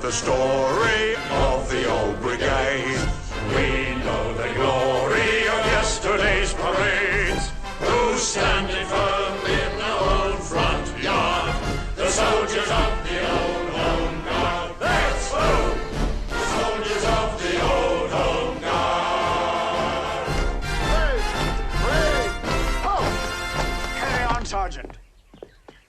the story of the old brigade. We know the glory of yesterday's parades. Who's standing firm in our own front yard? The soldiers of the old home guard. That's who! The soldiers of the old home guard. Oh! Carry on, Sergeant.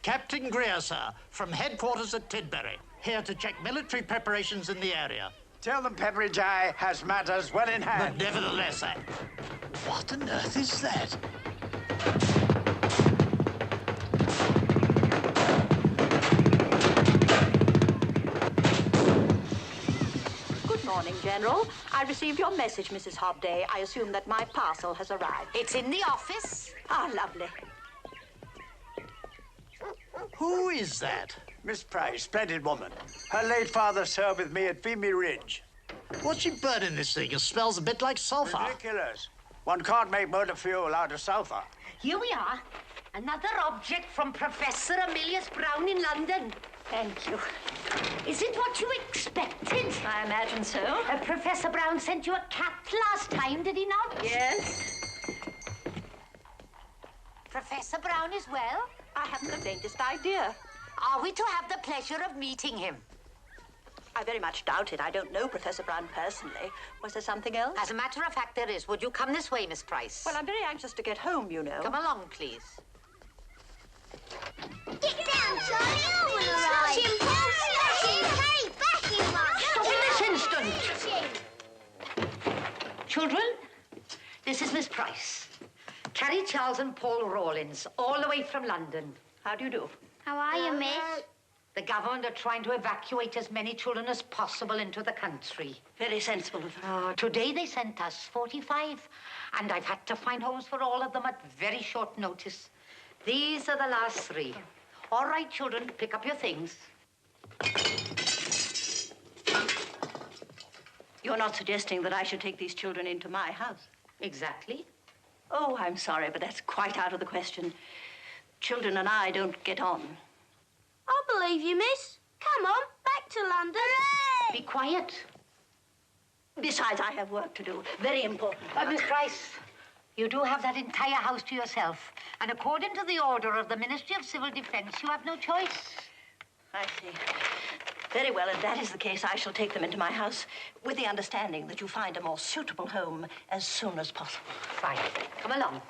Captain Greer, sir, from headquarters at Tidbury, here to check military preparations in the area. Tell them Pepperidge Eye has matters well in hand. But nevertheless, sir. What on earth is that? Good morning, General. I received your message, Mrs. Hobday. I assume that my parcel has arrived. It's in the office. Ah, lovely. Who is that? Miss Price, splendid woman. Her late father served with me at Feemy Ridge. What's she burning this thing? It smells a bit like sulphur. Ridiculous. One can't make motor fuel out of sulphur. Here we are. Another object from Professor Emilius Brown in London. Thank you. Is it what you expected? I imagine so. Professor Brown sent you a cat last time, did he not? Yes. Professor Brown is well? I haven't the faintest idea. Are we to have the pleasure of meeting him? I very much doubt it. I don't know Professor Brown personally. Was there something else? As a matter of fact, there is. Would you come this way, Miss Price? Well, I'm very anxious to get home, you know. Come along, please. Get down, Charlie. All right. Slash him, Paul. Slash him. Hey, back him up. Stop in this instant. Children, this is Miss Price. Carrie, Charles and Paul Rawlins, all the way from London. How do you do? How are you, miss? The government are trying to evacuate as many children as possible into the country. Very sensible of them. Today they sent us 45, and I've had to find homes for all of them at very short notice. These are the last 3. All right, children, pick up your things. You're not suggesting that I should take these children into my house? Exactly. Oh, I'm sorry, but that's quite out of the question. Children and I don't get on. I believe you, miss. Come on, back to London. Be quiet. Besides, I have work to do. Very important. Miss Price, you do have that entire house to yourself. And according to the order of the Ministry of Civil Defense, you have no choice. I see. Very well, if that is the case, I shall take them into my house with the understanding that you find a more suitable home as soon as possible. Fine. Come along.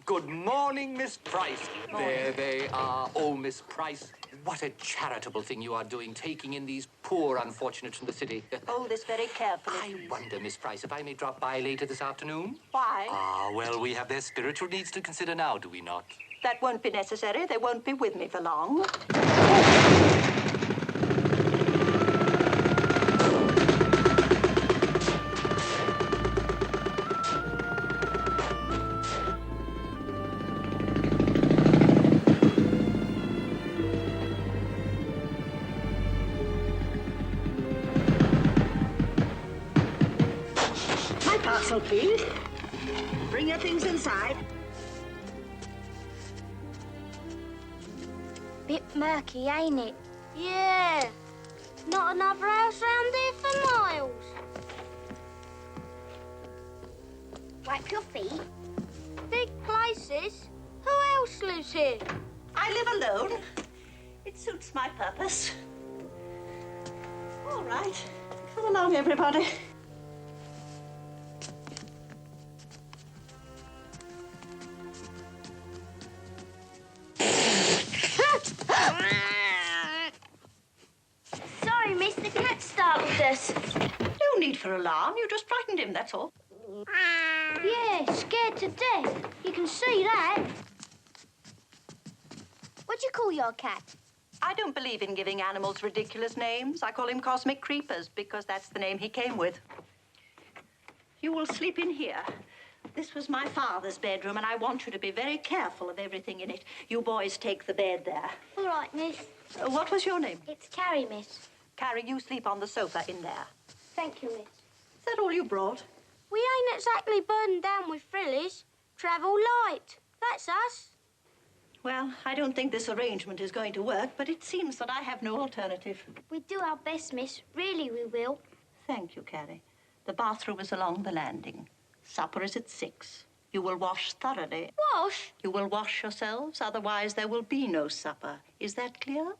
Good morning, Miss Price. There they are. Oh, Miss Price, what a charitable thing you are doing, taking in these poor unfortunates from the city. Oh, this very carefully. I wonder, Miss Price, if I may drop by later this afternoon? Why? Ah, well, we have their spiritual needs to consider now, do we not? That won't be necessary. They won't be with me for long. Parcel, please. Bring your things inside. Bit murky, ain't it? Yeah. Not another house round here for miles. Wipe your feet. Big places. Who else lives here? I live alone. It suits my purpose. All right. Come along, everybody. Sorry, miss, the cat startled us. No need for alarm. You just frightened him, that's all. Yeah, scared to death. You can see that. What do you call your cat? I don't believe in giving animals ridiculous names. I call him Cosmic Creepers because that's the name he came with. You will sleep in here. This was my father's bedroom, and I want you to be very careful of everything in it. You boys take the bed there. All right, miss. What was your name? It's Carrie, miss. Carrie, you sleep on the sofa in there. Thank you, miss. Is that all you brought? We ain't exactly burdened down with frillies. Travel light. That's us. Well, I don't think this arrangement is going to work, but it seems that I have no alternative. We do our best, miss. Really, we will. Thank you, Carrie. The bathroom is along the landing. Supper is at 6. You will wash thoroughly. Wash? You will wash yourselves, otherwise there will be no supper. Is that clear?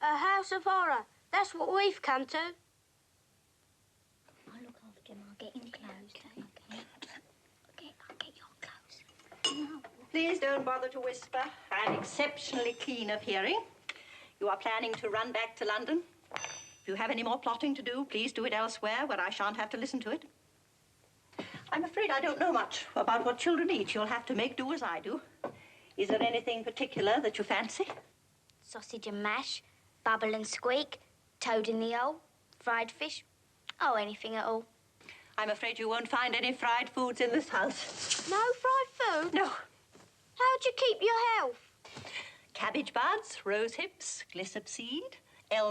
A house of horror. That's what we've come to. I'll look after him. I'll get him clothes, okay? I'll get your clothes. No. Please don't bother to whisper. I'm exceptionally keen of hearing. You are planning to run back to London. If you have any more plotting to do, please do it elsewhere where I shan't have to listen to it. I'm afraid I don't know much about what children eat. You'll have to make do as I do. Is there anything particular that you fancy? Sausage and mash, bubble and squeak, toad in the hole, fried fish. Oh, anything at all. I'm afraid you won't find any fried foods in this house. No fried food? No. How'd you keep your health? Cabbage buds, rose hips, glissop seed, elm